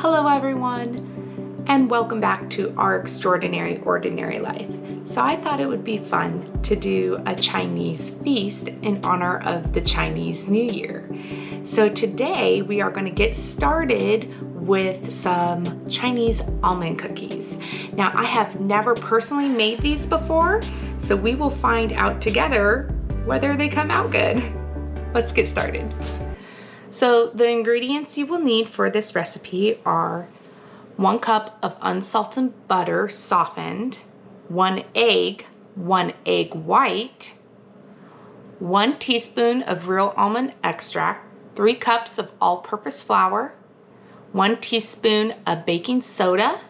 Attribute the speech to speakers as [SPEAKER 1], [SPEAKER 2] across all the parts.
[SPEAKER 1] Hello everyone, and welcome back to our extraordinary ordinary life. So I thought it would be fun to do a Chinese feast in honor of the Chinese New Year. So today we are going to get started with some Chinese almond cookies. Now I have never personally made these before, so we will find out together whether they come out good. Let's get started. So the ingredients you will need for this recipe are 1 cup of unsalted butter softened, 1 egg white, 1 teaspoon of real almond extract, 3 cups of all-purpose flour, 1 teaspoon of baking soda,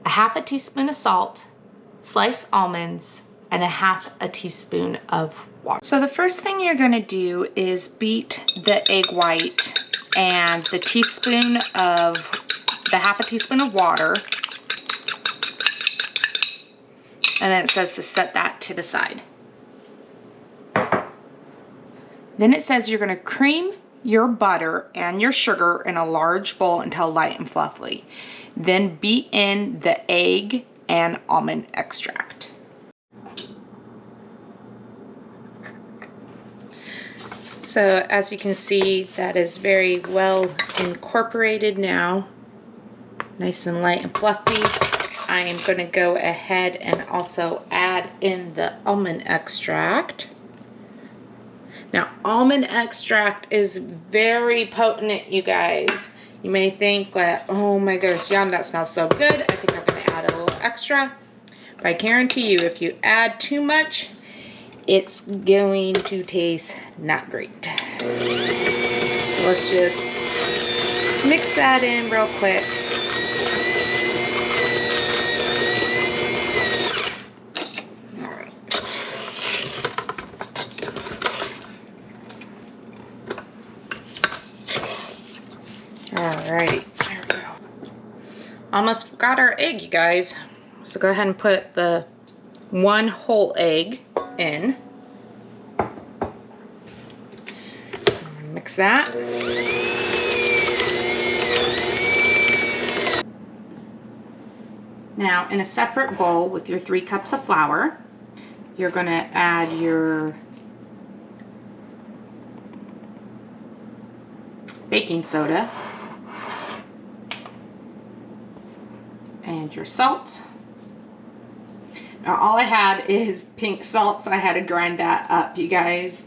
[SPEAKER 1] a half a teaspoon of salt, sliced almonds, and a half a teaspoon of water. So the first thing you're going to do is beat the egg white and the half a teaspoon of water, and then it says to set that to the side. Then it says you're going to cream your butter and your sugar in a large bowl until light and fluffy. Then beat in the egg and almond extract. So as you can see, that is very well incorporated now. Nice and light and fluffy. I am going to go ahead and also add in the almond extract. Now, almond extract is very potent, you guys. You may think that, oh my gosh, yum, that smells so good. I think I'm going to add a little extra. But I guarantee you, if you add too much, it's going to taste not great. So let's just mix that in real quick. Alright, there we go. Almost forgot our egg, you guys. So go ahead and put the 1 whole egg in. Mix that. Now, in a separate bowl with your 3 cups of flour, you're going to add your baking soda and your salt. Now all I had is pink salt, so I had to grind that up, you guys.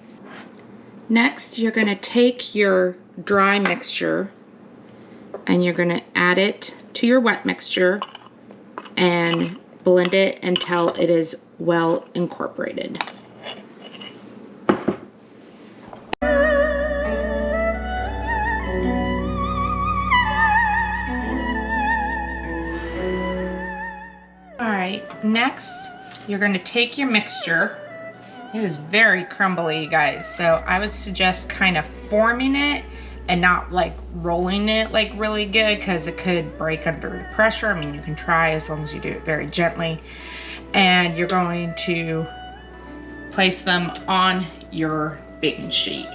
[SPEAKER 1] Next, you're going to take your dry mixture and you're going to add it to your wet mixture and blend it until it is well incorporated. Next, you're going to take your mixture. It is very crumbly, you guys, so I would suggest kind of forming it and not like rolling it like really good, because it could break under the pressure. I mean, you can try as long as you do it very gently. And you're going to place them on your baking sheet.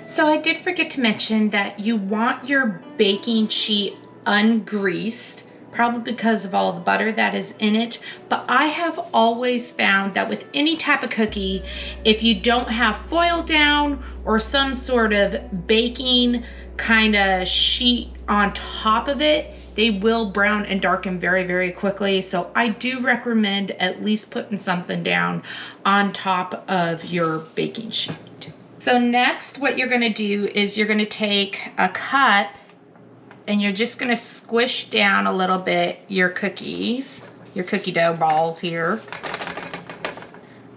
[SPEAKER 1] So I did forget to mention that you want your baking sheet ungreased, probably because of all the butter that is in it. But I have always found that with any type of cookie, if you don't have foil down or some sort of baking kind of sheet on top of it, they will brown and darken very, very quickly. So I do recommend at least putting something down on top of your baking sheet. So next, what you're going to do is you're going to take a cup and you're just going to squish down a little bit your cookies, your cookie dough balls here.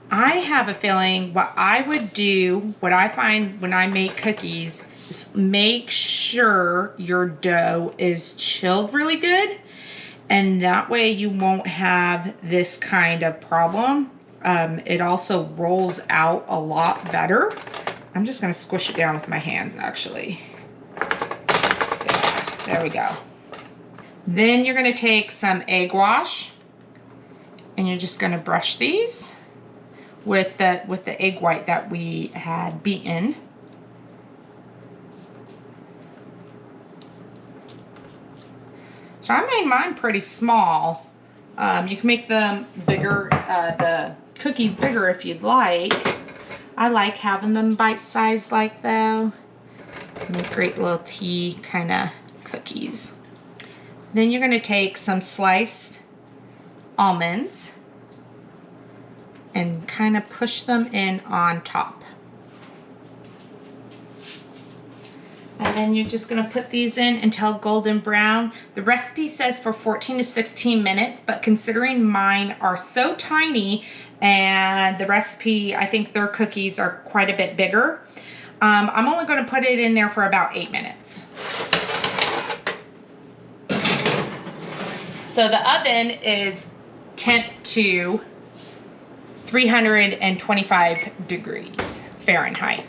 [SPEAKER 1] I have a feeling what I would do, what I find when I make cookies, is make sure your dough is chilled really good, and that way you won't have this kind of problem. It also rolls out a lot better. I'm just gonna squish it down with my hands actually. There we go. Then you're gonna take some egg wash and you're just gonna brush these with the egg white that we had beaten. So I made mine pretty small. You can make them bigger, the cookies bigger if you'd like. I like having them bite-sized like though. Make great little tea kind of cookies. Then you're gonna take some sliced almonds and kind of push them in on top. And then you're just gonna put these in until golden brown. The recipe says for 14 to 16 minutes, but considering mine are so tiny and the recipe, I think their cookies are quite a bit bigger, I'm only gonna put it in there for about 8 minutes. So the oven is temp to 325 degrees Fahrenheit.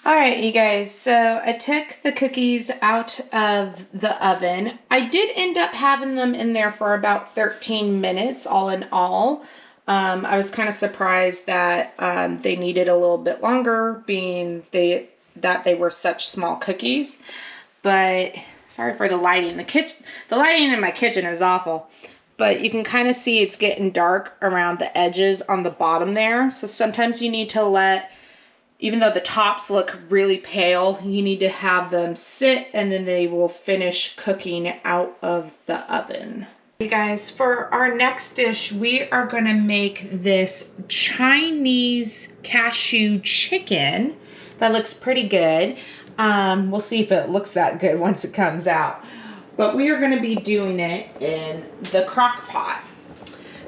[SPEAKER 1] All right, you guys, so I took the cookies out of the oven. I did end up having them in there for about 13 minutes, all in all. I was kind of surprised that they needed a little bit longer, being that they were such small cookies. But sorry for the lighting. The lighting in my kitchen is awful. But you can kind of see it's getting dark around the edges on the bottom there. So sometimes you need to let, even though the tops look really pale, you need to have them sit and then they will finish cooking out of the oven. You guys, for our next dish, we are gonna make this Chinese cashew chicken that looks pretty good. We'll see if it looks that good once it comes out. But we are gonna be doing it in the crock pot.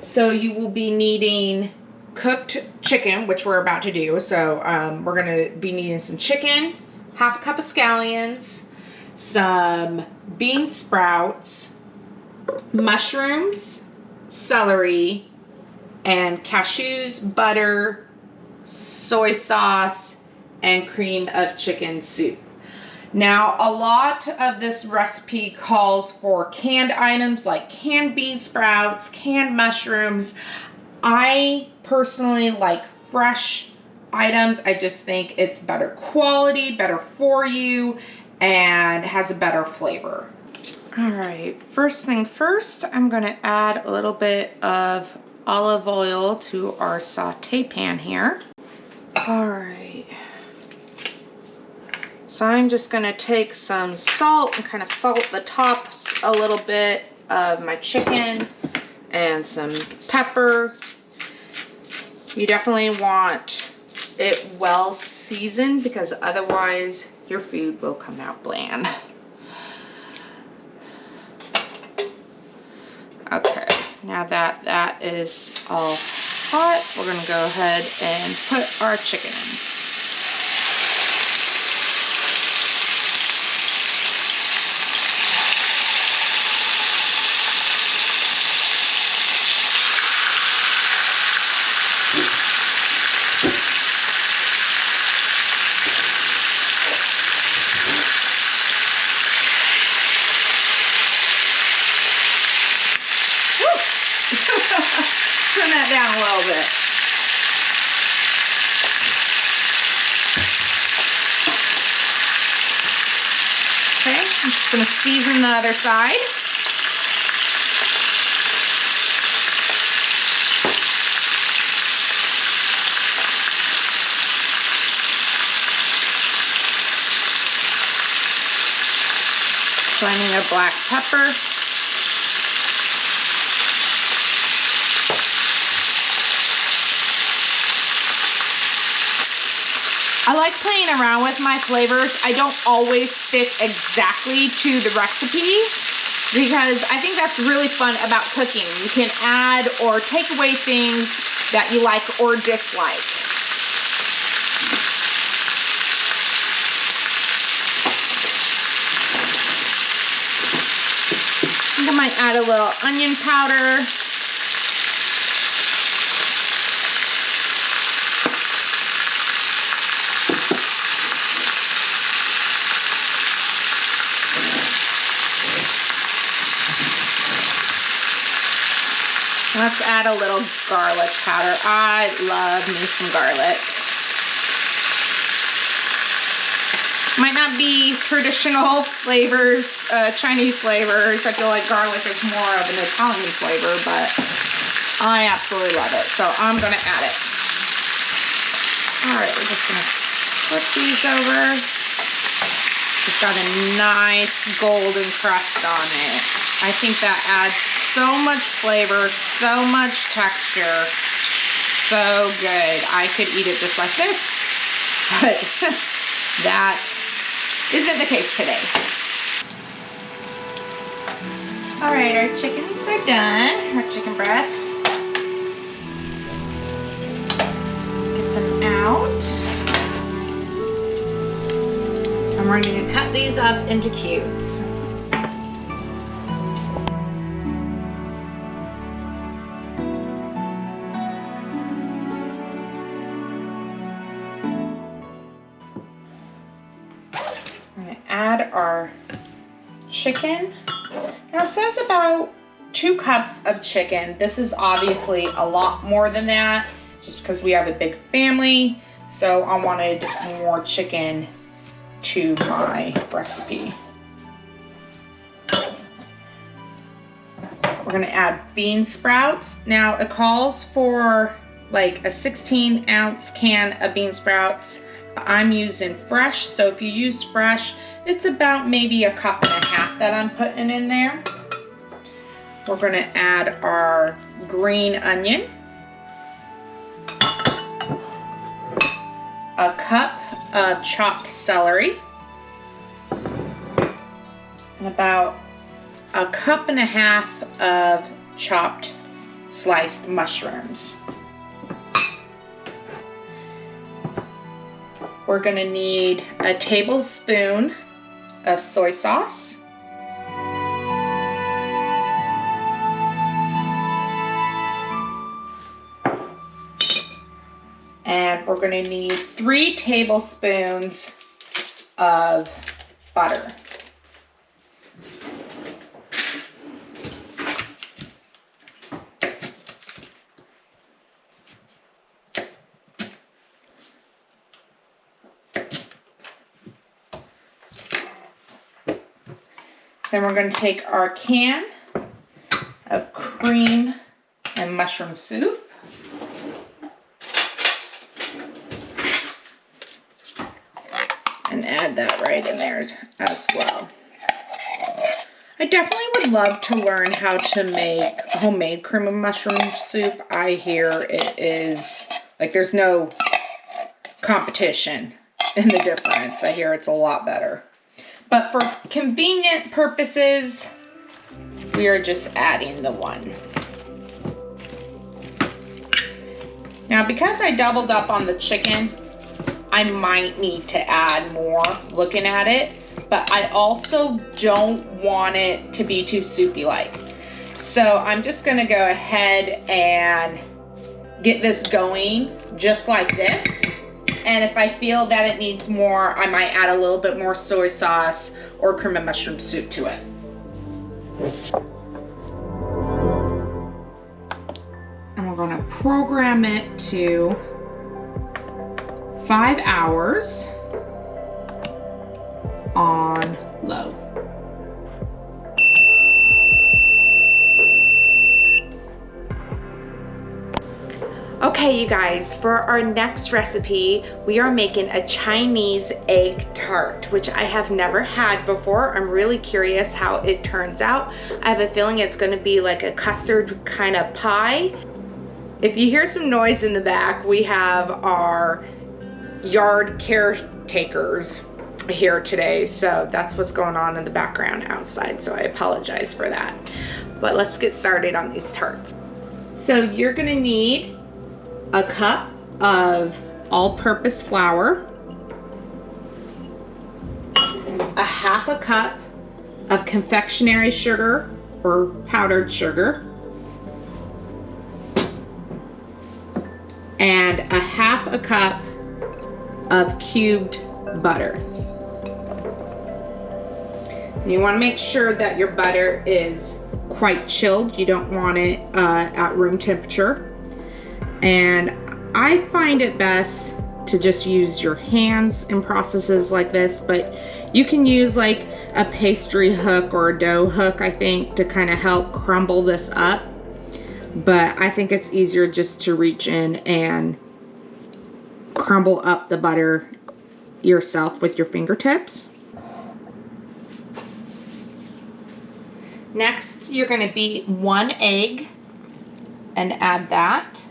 [SPEAKER 1] So you will be needing cooked chicken, which we're about to do. So we're gonna be needing some chicken, half a cup of scallions, some bean sprouts, mushrooms, celery, and cashews, butter, soy sauce, and cream of chicken soup. Now, a lot of this recipe calls for canned items like canned bean sprouts, canned mushrooms. I personally like fresh items. I just think it's better quality, better for you, and has a better flavor. All right, first thing first, I'm gonna add a little bit of olive oil to our saute pan here. All right. So I'm just gonna take some salt and kind of salt the tops a little bit of my chicken and some pepper. You definitely want it well seasoned because otherwise your food will come out bland. Okay, now that that is all hot, we're gonna go ahead and put our chicken in. Turn that down a little bit. Okay, I'm just going to season the other side. So I need a black pepper. I like playing around with my flavors. I don't always stick exactly to the recipe because I think that's really fun about cooking. You can add or take away things that you like or dislike. I think I might add a little onion powder. Let's add a little garlic powder. I love me some garlic. Might not be traditional flavors, Chinese flavors. I feel like garlic is more of an Italian flavor, but I absolutely love it. So I'm gonna add it. All right, we're just gonna flip these over. It's got a nice golden crust on it. I think that adds so much flavor, so much texture. So good. I could eat it just like this, but that isn't the case today. All right, our chickens are done, our chicken breasts. Get them out. And we're going to cut these up into cubes. Add our chicken. Now it says about 2 cups of chicken. This is obviously a lot more than that just because we have a big family. So I wanted more chicken to my recipe. We're gonna add bean sprouts. Now it calls for like a 16-ounce can of bean sprouts. I'm using fresh, so if you use fresh, it's about maybe a cup and a half that I'm putting in there. We're gonna add our green onion, a cup of chopped celery, and about a cup and a half of chopped sliced mushrooms. We're gonna need a tablespoon of soy sauce, and we're gonna need 3 tablespoons of butter. Then we're going to take our can of cream and mushroom soup. And add that right in there as well. I definitely would love to learn how to make homemade cream and mushroom soup. I hear it is, like, there's no competition in the difference. I hear it's a lot better. But for convenient purposes, we are just adding the 1. Now, because I doubled up on the chicken, I might need to add more looking at it, but I also don't want it to be too soupy-like. So I'm just gonna go ahead and get this going just like this. And if I feel that it needs more, I might add a little bit more soy sauce or cream and mushroom soup to it. And we're gonna program it to 5 hours on low. Okay, you guys, for our next recipe, we are making a Chinese egg tart, which I have never had before. I'm really curious how it turns out. I have a feeling it's gonna be like a custard kind of pie. If you hear some noise in the back, we have our yard caretakers here today, so that's what's going on in the background outside, so I apologize for that. But let's get started on these tarts. So you're gonna need a cup of all-purpose flour, a half a cup of confectionery sugar or powdered sugar, and a half a cup of cubed butter. And you want to make sure that your butter is quite chilled. You don't want it at room temperature. And I find it best to just use your hands in processes like this, but you can use like a pastry hook or a dough hook, I think, to kind of help crumble this up. But I think it's easier just to reach in and crumble up the butter yourself with your fingertips. Next, you're going to beat 1 egg and add that.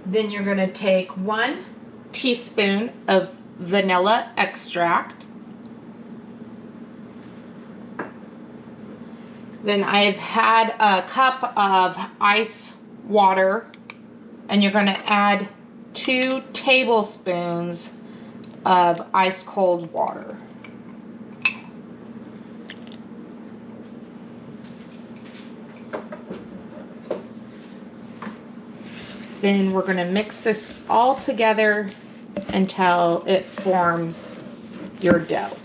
[SPEAKER 1] Then you're going to take 1 teaspoon of vanilla extract. Then I've had a cup of ice water, and you're going to add 2 tablespoons of ice cold water. Then we're going to mix this all together until it forms your dough.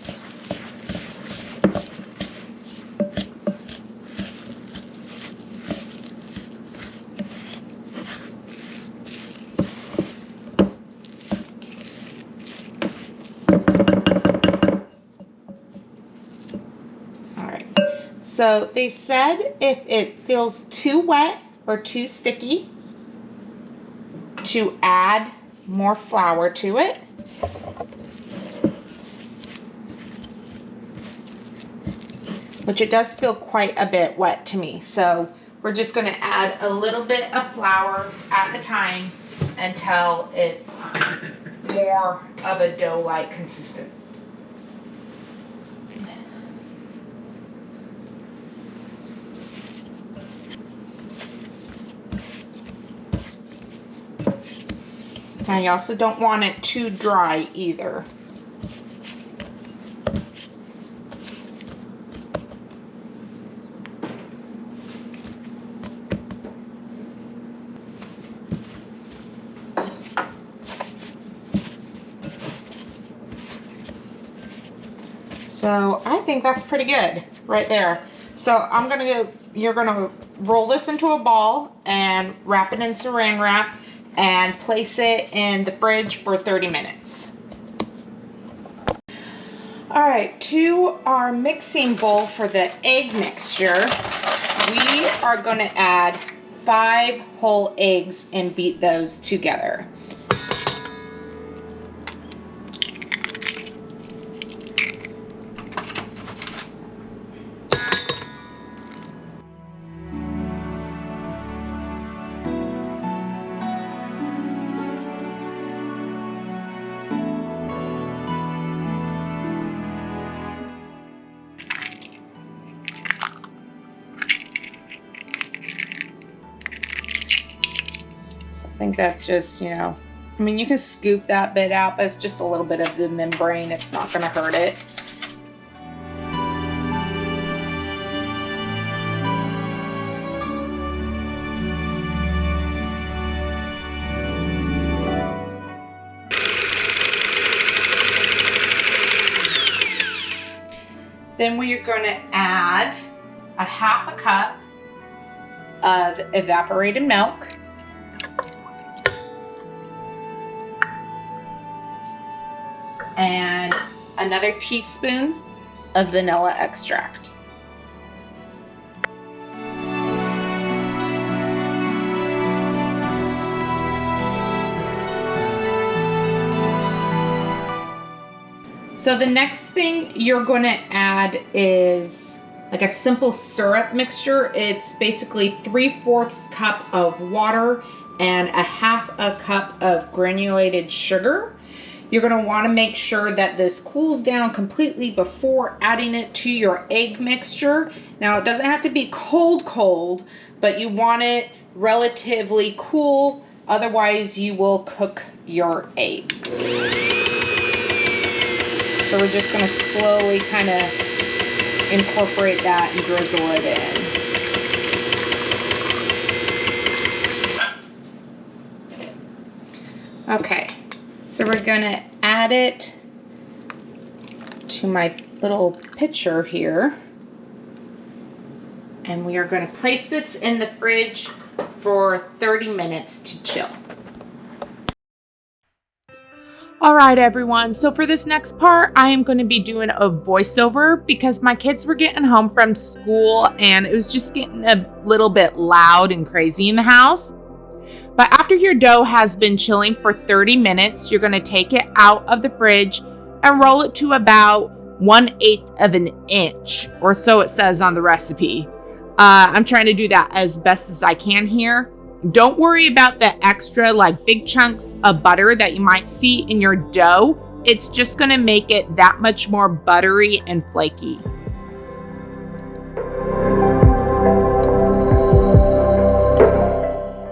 [SPEAKER 1] All right. So they said if it feels too wet or too sticky, to add more flour to it. Which it does feel quite a bit wet to me. So we're just going to add a little bit of flour at the time until it's more of a dough-like consistency. Now you also don't want it too dry either. So I think that's pretty good right there. So you're gonna roll this into a ball and wrap it in saran wrap and place it in the fridge for 30 minutes. All right, to our mixing bowl for the egg mixture, we are gonna add 5 whole eggs and beat those together. I think that's just, I mean, you can scoop that bit out, but it's just a little bit of the membrane. It's not going to hurt it. Then we're going to add a 1/2 cup of evaporated milk. And another teaspoon of vanilla extract. So the next thing you're going to add is like a simple syrup mixture. It's basically 3/4 cup of water and a 1/2 cup of granulated sugar. You're going to want to make sure that this cools down completely before adding it to your egg mixture. Now, it doesn't have to be cold, but you want it relatively cool. Otherwise, you will cook your eggs. So we're just going to slowly kind of incorporate that and drizzle it in. Okay. So we're going to add it to my little pitcher here. And we are going to place this in the fridge for 30 minutes to chill. All right, everyone. So for this next part, I am going to be doing a voiceover because my kids were getting home from school and it was just getting a little bit loud and crazy in the house. But after your dough has been chilling for 30 minutes, you're going to take it out of the fridge and roll it to about 1/8 of an inch, or so it says on the recipe. I'm trying to do that as best as I can here. Don't worry about the extra big chunks of butter that you might see in your dough. It's just going to make it that much more buttery and flaky.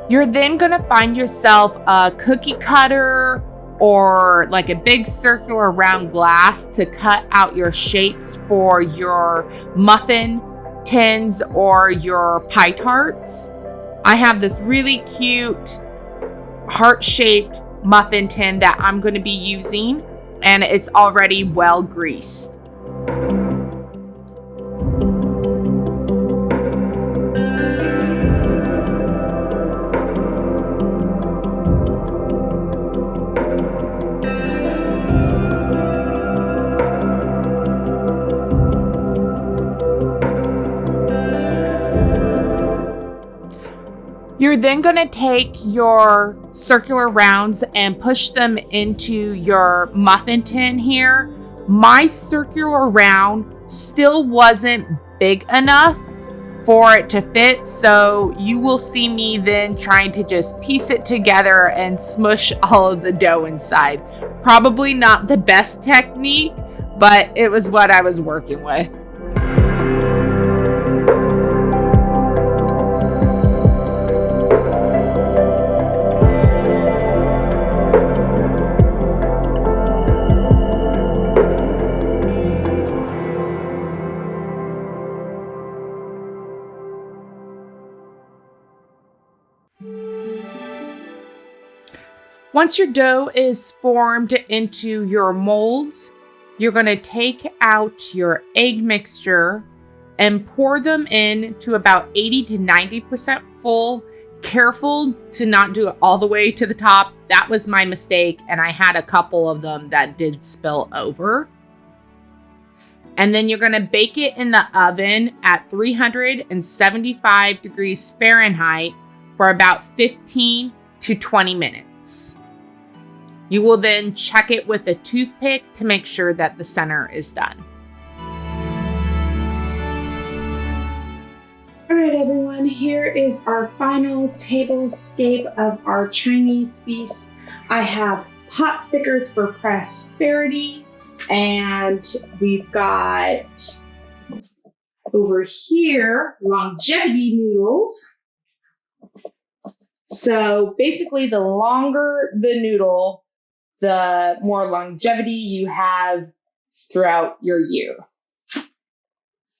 [SPEAKER 1] You're then going to find yourself a cookie cutter or a big circular round glass to cut out your shapes for your muffin tins or your pie tarts. I have this really cute heart-shaped muffin tin that I'm going to be using, and it's already well greased. You're then going to take your circular rounds and push them into your muffin tin here. My circular round still wasn't big enough for it to fit, so you will see me then trying to just piece it together and smush all of the dough inside. Probably not the best technique, but it was what I was working with. Once your dough is formed into your molds, you're going to take out your egg mixture and pour them in to about 80 to 90% full. Careful to not do it all the way to the top. That was my mistake, and I had a couple of them that did spill over. And then you're going to bake it in the oven at 375 degrees Fahrenheit for about 15 to 20 minutes. You will then check it with a toothpick to make sure that the center is done. All right, everyone, here is our final tablescape of our Chinese feast. I have pot stickers for prosperity, and we've got over here longevity noodles. So basically, the longer the noodle, the more longevity you have throughout your year.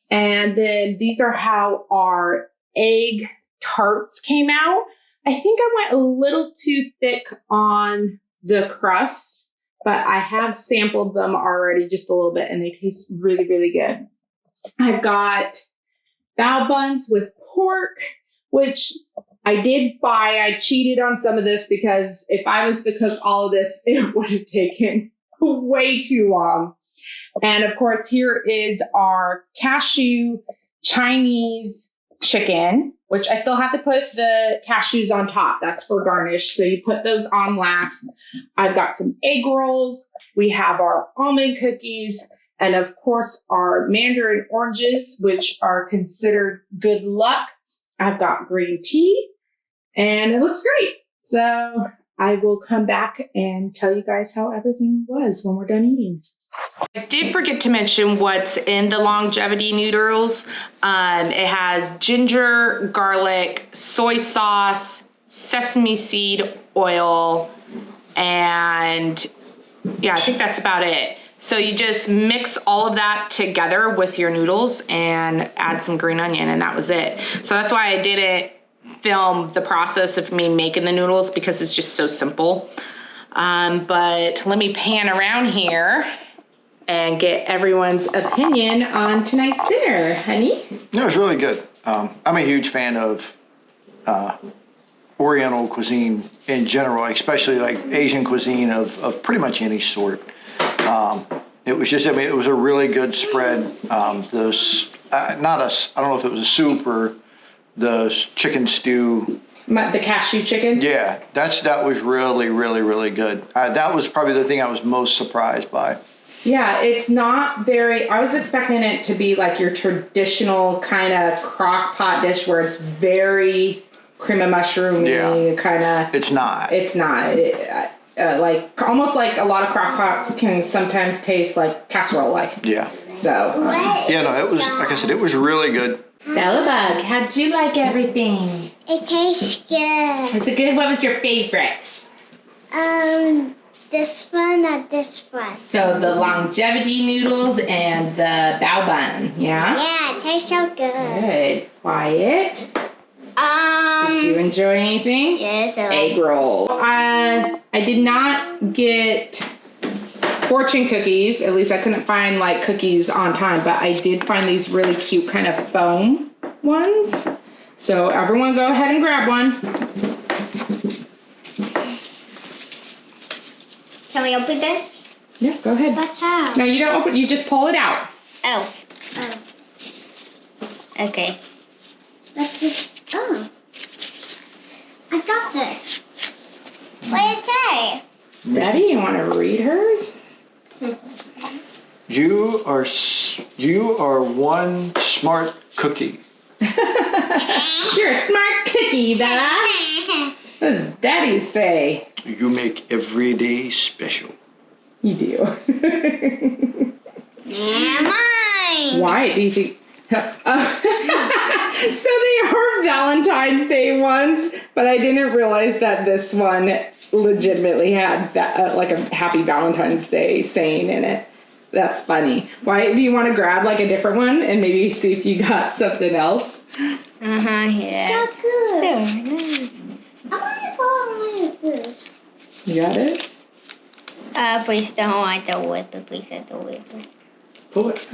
[SPEAKER 1] And then these are how our egg tarts came out. I think I went a little too thick on the crust, but I have sampled them already just a little bit and they taste really, really good. I've got bao buns with pork, which I did buy. I cheated on some of this because if I was to cook all of this, it would have taken way too long. And of course, here is our cashew Chinese chicken, which I still have to put the cashews on top. That's for garnish. So you put those on last. I've got some egg rolls. We have our almond cookies. And of course, our mandarin oranges, which are considered good luck. I've got green tea and it looks great. So I will come back and tell you guys how everything was when we're done eating. I did forget to mention what's in the longevity noodles. It has ginger, garlic, soy sauce, sesame seed oil, and yeah, I think that's about it. So you just mix all of that together with your noodles and add some green onion, and that was it. So that's why I didn't film the process of me making the noodles, because it's just so simple. But let me pan around here and get everyone's opinion on tonight's dinner, honey.
[SPEAKER 2] No, it's really good. I'm a huge fan of Oriental cuisine in general, especially like Asian cuisine of pretty much any sort. It was just, I mean, it was a really good spread. I don't know if it was a soup or the chicken stew.
[SPEAKER 1] The cashew chicken?
[SPEAKER 2] Yeah, that was really, really, really good. That was probably the thing I was most surprised by.
[SPEAKER 1] Yeah, it's not very, I was expecting it to be like your traditional kind of crock pot dish where it's very cream of mushroomy kind of.
[SPEAKER 2] It's not.
[SPEAKER 1] It's not. Like almost like a lot of crock pots can sometimes taste like casserole like.
[SPEAKER 2] Yeah.
[SPEAKER 1] So.
[SPEAKER 2] Yeah, no, it was, like I said, it was really good.
[SPEAKER 1] Bella Bug, how'd you like everything?
[SPEAKER 3] It tastes good.
[SPEAKER 1] Was it good? What was your favorite?
[SPEAKER 3] This one or this one?
[SPEAKER 1] So the longevity noodles and the bao bun, yeah?
[SPEAKER 3] Yeah, it tastes so good.
[SPEAKER 1] Good. Wyatt? Did you enjoy anything?
[SPEAKER 3] Yes.
[SPEAKER 1] Egg roll. I did not get fortune cookies. At least I couldn't find like cookies on time, but I did find these really cute kind of foam ones. So everyone go ahead and grab one.
[SPEAKER 3] Can we open it?
[SPEAKER 1] Yeah, go ahead.
[SPEAKER 3] That's how.
[SPEAKER 1] No, you don't open, you just pull it out.
[SPEAKER 3] Oh. Okay. Oh. I got it. What did it say?
[SPEAKER 1] Daddy, you want to read hers?
[SPEAKER 2] You are one smart cookie.
[SPEAKER 1] You're a smart cookie, Bella. What does Daddy say?
[SPEAKER 2] You make every day special.
[SPEAKER 1] You do.
[SPEAKER 3] Yeah, mine.
[SPEAKER 1] Why do you think? So they are Valentine's Day ones, but I didn't realize that this one legitimately had like a Happy Valentine's Day saying in it. That's funny. Why do you want to grab like a different one and maybe see if you got something else?
[SPEAKER 3] So
[SPEAKER 1] Yeah.
[SPEAKER 3] good. So nice. I want to pull my food.
[SPEAKER 1] You got it?
[SPEAKER 3] Please don't want the whip. Please don't whip.
[SPEAKER 2] Pull it.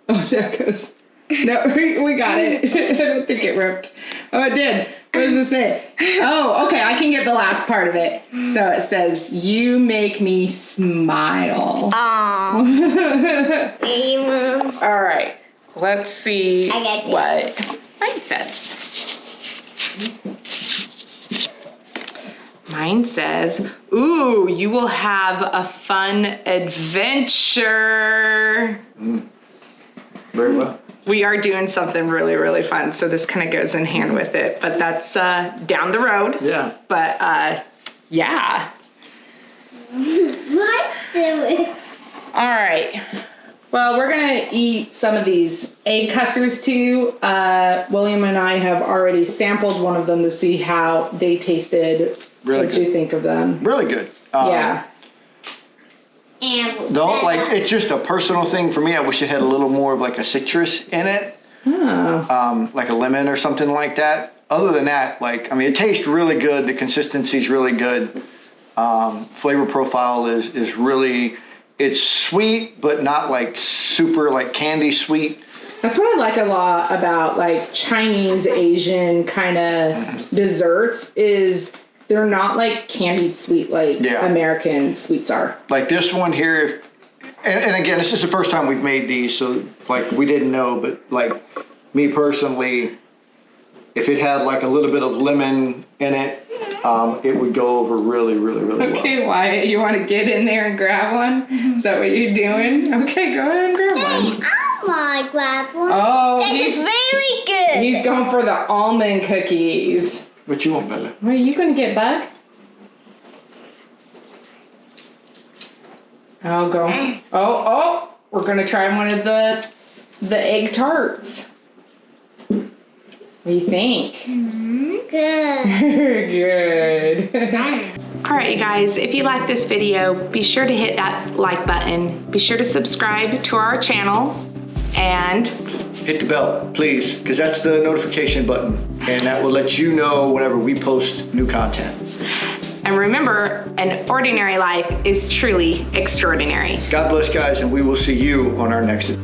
[SPEAKER 1] Oh, there it goes. No, we got it. I don't think it ripped. Oh, it did. What does it say? Oh, okay. I can get the last part of it. So it says, "You make me smile."
[SPEAKER 3] Aww. Hey, Mom.
[SPEAKER 1] All right. Let's see
[SPEAKER 3] I get
[SPEAKER 1] what mine says. Mine says, "Ooh, you will have a fun adventure."
[SPEAKER 2] Very well.
[SPEAKER 1] We are doing something really, really fun, so this kind of goes in hand with it, but that's down the road.
[SPEAKER 2] Yeah.
[SPEAKER 1] But yeah.
[SPEAKER 3] Let's do it.
[SPEAKER 1] All right. Well, we're gonna eat some of these egg custards too. William and I have already sampled one of them to see how they tasted.
[SPEAKER 2] Really
[SPEAKER 1] What do you think of them?
[SPEAKER 2] Really good.
[SPEAKER 1] Yeah.
[SPEAKER 3] And
[SPEAKER 2] It's just a personal thing for me. I wish it had a little more of like a citrus in it.
[SPEAKER 1] Oh.
[SPEAKER 2] Like a lemon or something like that. Other than that, it tastes really good. The consistency's really good. Flavor profile is really, it's sweet, but not like super like candy sweet.
[SPEAKER 1] That's what I like a lot about like Chinese, Asian kind of desserts is they're not like candied sweet like American sweets are.
[SPEAKER 2] Like this one here, and again, this is the first time we've made these, so like we didn't know, but like me personally, if it had like a little bit of lemon in it, it would go over really, really, really well.
[SPEAKER 1] Okay, Wyatt, you want to get in there and grab one? Is that what you're doing? Okay, go ahead and grab one.
[SPEAKER 3] I want to grab one.
[SPEAKER 1] Oh,
[SPEAKER 3] this is very good.
[SPEAKER 1] He's going for the almond cookies.
[SPEAKER 2] What you want, Bella?
[SPEAKER 1] What are you going to get, Bug? Oh, go. Oh, we're going to try one of the egg tarts. What do you think?
[SPEAKER 3] Good.
[SPEAKER 1] Good. All right, you guys, if you like this video, be sure to hit that like button. Be sure to subscribe to our channel and
[SPEAKER 2] Hit the bell, please, because that's the notification button, and that will let you know whenever we post new content.
[SPEAKER 1] And remember, an ordinary life is truly extraordinary.
[SPEAKER 2] God bless, guys, and we will see you on our next